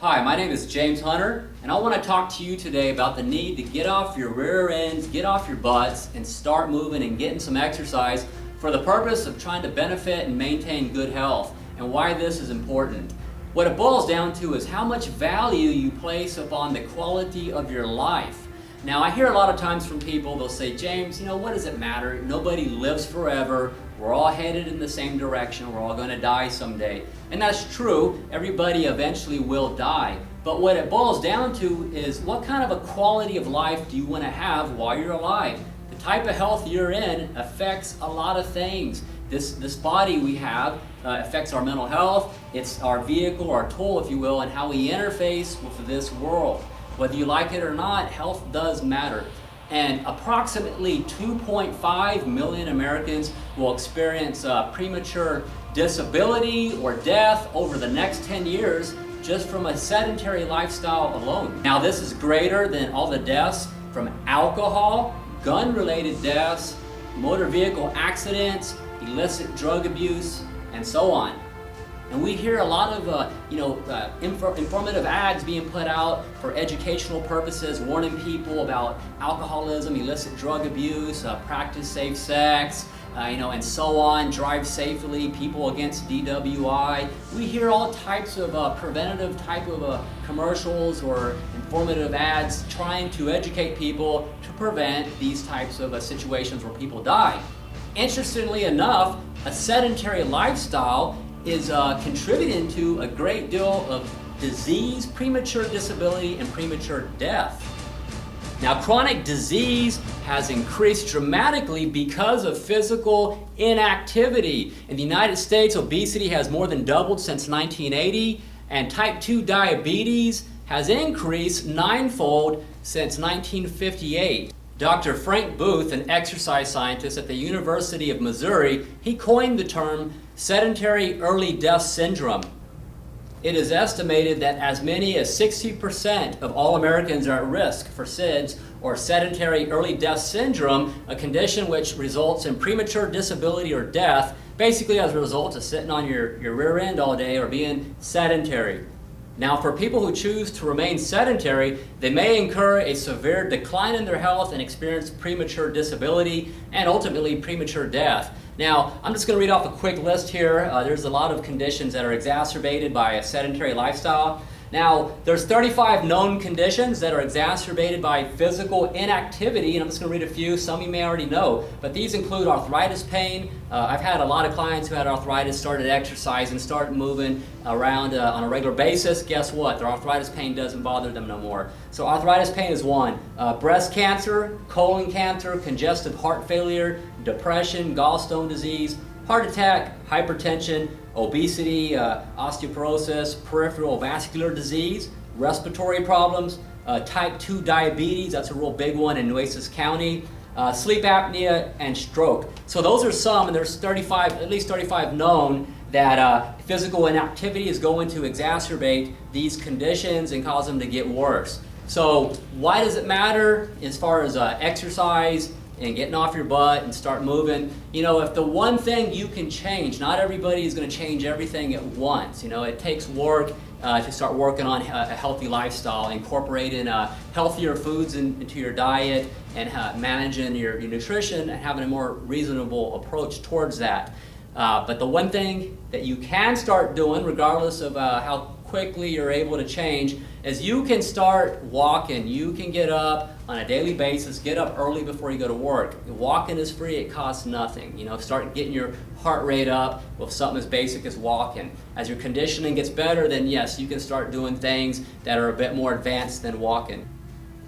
Hi, my name is James Hunter, and I want to talk to you today about the need to get off your rear ends, get off your butts, and start moving and getting some exercise for the purpose of trying to benefit and maintain good health, and why this is important. What it boils down to is how much value you place upon the quality of your life. Now, I hear a lot of times from people, they'll say, James, what does it matter? Nobody lives forever. We're all headed in the same direction. We're all going to die someday. And that's true. Everybody eventually will die. But what it boils down to is what kind of a quality of life do you want to have while you're alive? The type of health you're in affects a lot of things. This body we have affects our mental health. It's our vehicle, our tool, if you will, and how we interface with this world. Whether you like it or not, health does matter. And approximately 2.5 million Americans will experience premature disability or death over the next 10 years just from a sedentary lifestyle alone. Now, this is greater than all the deaths from alcohol, gun-related deaths, motor vehicle accidents, illicit drug abuse, and so on. And we hear a lot of informative ads being put out for educational purposes, warning people about alcoholism, illicit drug abuse, practice safe sex, and so on, drive safely, people against DWI. We hear all types of preventative type of commercials or informative ads trying to educate people to prevent these types of situations where people die. Interestingly enough, a sedentary lifestyle is contributing to a great deal of disease, premature disability, and premature death. Now, chronic disease has increased dramatically because of physical inactivity. In the United States, obesity has more than doubled since 1980, and type 2 diabetes has increased ninefold since 1958. Dr. Frank Booth, an exercise scientist at the University of Missouri, he coined the term Sedentary Early Death Syndrome. It is estimated that as many as 60% of all Americans are at risk for SIDS, or Sedentary Early Death Syndrome, a condition which results in premature disability or death, basically as a result of sitting on your rear end all day or being sedentary. Now, for people who choose to remain sedentary, they may incur a severe decline in their health and experience premature disability and ultimately premature death. Now, I'm just going to read off a quick list here. There's a lot of conditions that are exacerbated by a sedentary lifestyle. Now, there's 35 known conditions that are exacerbated by physical inactivity, and I'm just going to read a few. Some you may already know, but these include arthritis pain. I've had a lot of clients who had arthritis, started exercising, started moving around on a regular basis. Guess what? Their arthritis pain doesn't bother them no more. So arthritis pain is one. Breast cancer, colon cancer, congestive heart failure, depression, gallstone disease, heart attack, hypertension, obesity, osteoporosis, peripheral vascular disease, respiratory problems, type 2 diabetes, that's a real big one in Nueces County, sleep apnea, and stroke. So those are some, and there's at least 35 known that physical inactivity is going to exacerbate these conditions and cause them to get worse. So why does it matter as far as exercise and getting off your butt and start moving? If the one thing you can change, not everybody is going to change everything at once. It takes work to start working on a healthy lifestyle, incorporating healthier foods into your diet and managing your nutrition and having a more reasonable approach towards that. But the one thing that you can start doing, regardless of how quickly you're able to change, is you can start walking. You can get up on a daily basis, get up early before you go to work. Walking is free, it costs nothing. Start getting your heart rate up with something as basic as walking. As your conditioning gets better, then yes, you can start doing things that are a bit more advanced than walking.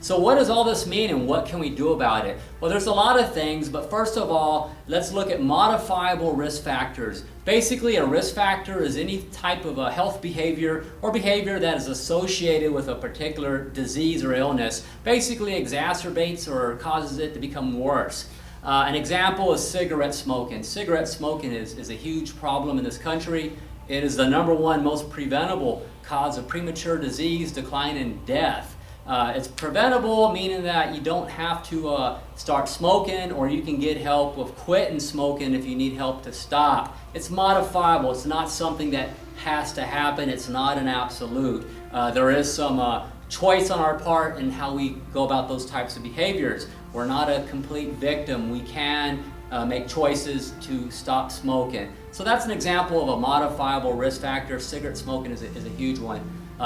So what does all this mean and what can we do about it? Well, there's a lot of things, but first of all, let's look at modifiable risk factors. Basically, a risk factor is any type of a health behavior or behavior that is associated with a particular disease or illness, basically exacerbates or causes it to become worse. An example is cigarette smoking. Cigarette smoking is a huge problem in this country. It is the #1 most preventable cause of premature disease, decline, and death. It's preventable, meaning that you don't have to start smoking, or you can get help with quitting smoking if you need help to stop. It's modifiable. It's not something that has to happen. It's not an absolute. There is some choice on our part in how we go about those types of behaviors. We're not a complete victim. We can make choices to stop smoking. So that's an example of a modifiable risk factor. Cigarette smoking is a huge one.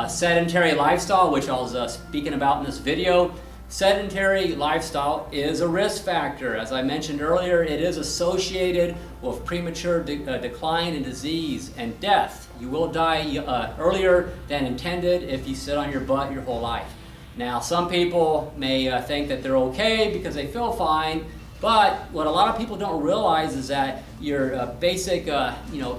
Sedentary lifestyle, which I was speaking about in this video. Sedentary lifestyle is a risk factor. As I mentioned earlier, it is associated with premature decline in disease and death. You will die earlier than intended if you sit on your butt your whole life. Now, some people may think that they're okay because they feel fine, but what a lot of people don't realize is that your basic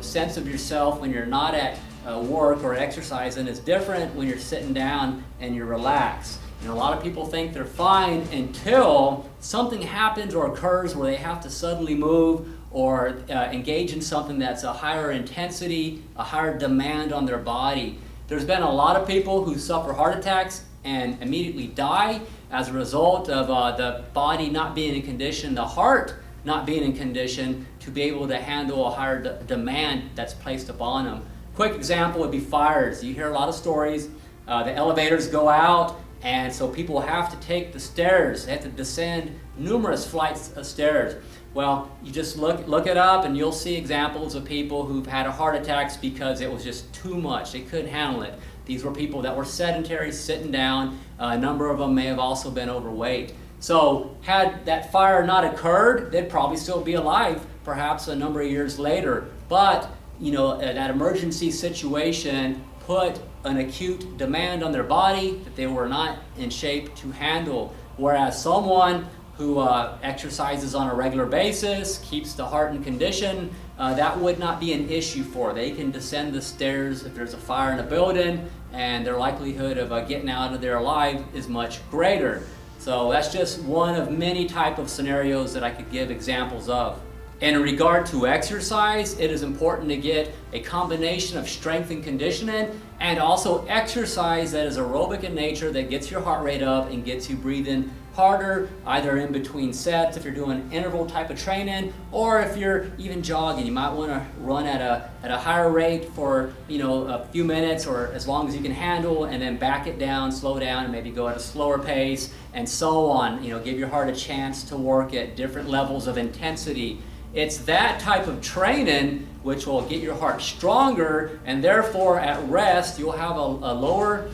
sense of yourself when you're not at work or exercising is different when you're sitting down and you're relaxed. And a lot of people think they're fine until something happens or occurs where they have to suddenly move or engage in something that's a higher intensity, a higher demand on their body. There's been a lot of people who suffer heart attacks and immediately die as a result of the body not being in condition, the heart not being in condition to be able to handle a higher demand that's placed upon them. Quick example would be fires. You hear a lot of stories. The elevators go out, and so people have to take the stairs. They have to descend numerous flights of stairs. Well, you just look it up and you'll see examples of people who've had heart attacks because it was just too much. They couldn't handle it. These were people that were sedentary, sitting down. A number of them may have also been overweight. So had that fire not occurred, they'd probably still be alive, perhaps a number of years later. But that emergency situation put an acute demand on their body that they were not in shape to handle. Whereas someone who exercises on a regular basis, keeps the heart in condition, that would not be an issue for. They can descend the stairs if there's a fire in a building, and their likelihood of getting out of there alive is much greater. So that's just one of many type of scenarios that I could give examples of. In regard to exercise, it is important to get a combination of strength and conditioning and also exercise that is aerobic in nature that gets your heart rate up and gets you breathing harder, either in between sets if you're doing interval type of training, or if you're even jogging. You might want to run at a higher rate for a few minutes or as long as you can handle, and then back it down, slow down, and maybe go at a slower pace, and so on. Give your heart a chance to work at different levels of intensity. It's that type of training which will get your heart stronger, and therefore at rest you'll have a lower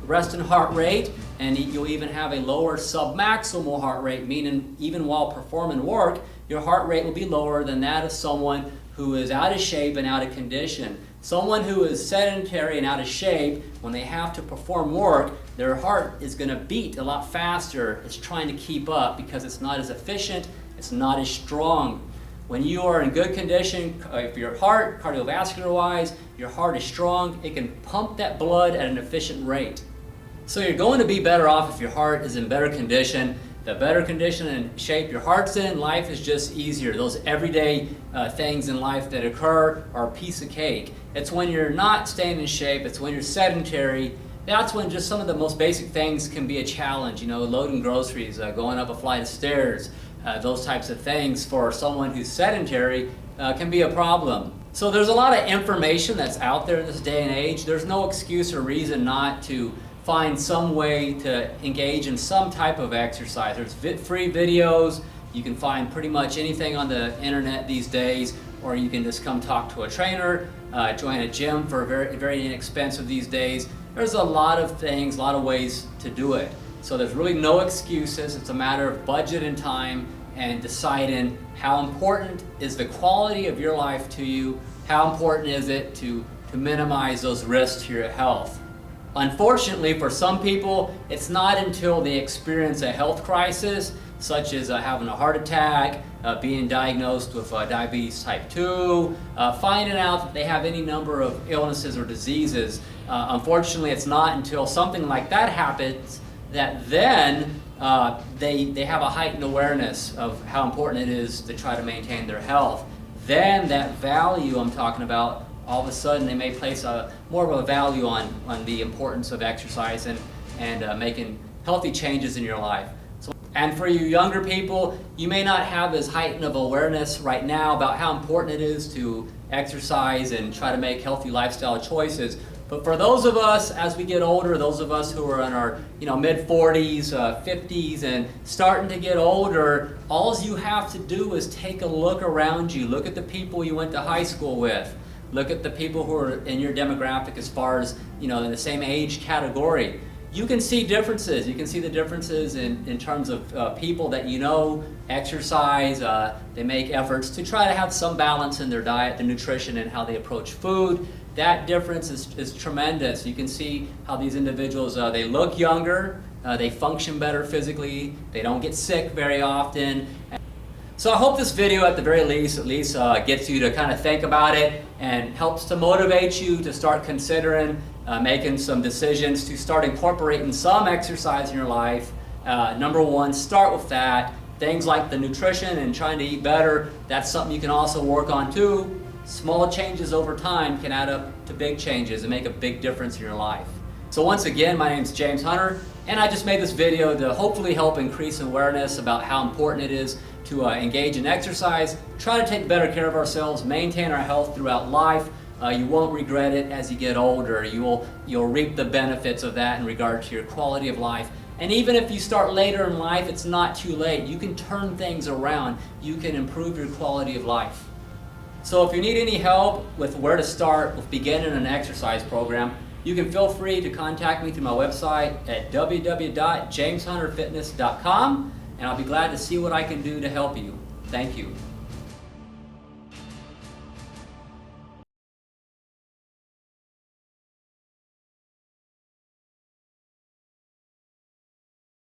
resting heart rate, and you'll even have a lower submaximal heart rate, meaning even while performing work, your heart rate will be lower than that of someone who is out of shape and out of condition. Someone who is sedentary and out of shape, when they have to perform work, their heart is going to beat a lot faster. It's trying to keep up because it's not as efficient, it's not as strong. When you are in good condition, if your heart, cardiovascular-wise, your heart is strong, it can pump that blood at an efficient rate. So you're going to be better off if your heart is in better condition. The better condition and shape your heart's in, life is just easier. Those everyday things in life that occur are a piece of cake. It's when you're not staying in shape, it's when you're sedentary, that's when just some of the most basic things can be a challenge. Loading groceries, going up a flight of stairs, those types of things for someone who's sedentary can be a problem. So there's a lot of information that's out there in this day and age. There's no excuse or reason not to find some way to engage in some type of exercise. There's free videos. You can find pretty much anything on the internet these days, or you can just come talk to a trainer, join a gym for very, very inexpensive these days. There's a lot of things, a lot of ways to do it. So there's really no excuses. It's a matter of budget and time and deciding how important is the quality of your life to you, how important is it to minimize those risks to your health. Unfortunately, for some people, it's not until they experience a health crisis, such as having a heart attack, being diagnosed with diabetes type 2, finding out that they have any number of illnesses or diseases. Unfortunately, it's not until something like that happens that then they have a heightened awareness of how important it is to try to maintain their health. Then that value I'm talking about, all of a sudden they may place more of a value on the importance of exercise and making healthy changes in your life. And for you younger people, you may not have as heightened of awareness right now about how important it is to exercise and try to make healthy lifestyle choices. But for those of us, as we get older, those of us who are in our mid-40s, 50s, and starting to get older, all you have to do is take a look around you. Look at the people you went to high school with. Look at the people who are in your demographic as far as, in the same age category. You can see differences. You can see the differences in terms of people that exercise, they make efforts to try to have some balance in their diet, their nutrition, and how they approach food. That difference is tremendous. You can see how these individuals, they look younger, they function better physically, they don't get sick very often. So I hope this video at the very least gets you to kind of think about it and helps to motivate you to start considering making some decisions to start incorporating some exercise in your life. Number one, start with that. Things like the nutrition and trying to eat better, that's something you can also work on too. Small changes over time can add up to big changes and make a big difference in your life. So once again, my name is James Hunter, and I just made this video to hopefully help increase awareness about how important it is to engage in exercise, try to take better care of ourselves, maintain our health throughout life. You won't regret it as you get older. You'll reap the benefits of that in regard to your quality of life. And even if you start later in life, it's not too late. You can turn things around. You can improve your quality of life. So if you need any help with where to start with beginning an exercise program, you can feel free to contact me through my website at www.jameshunterfitness.com, and I'll be glad to see what I can do to help you. Thank you.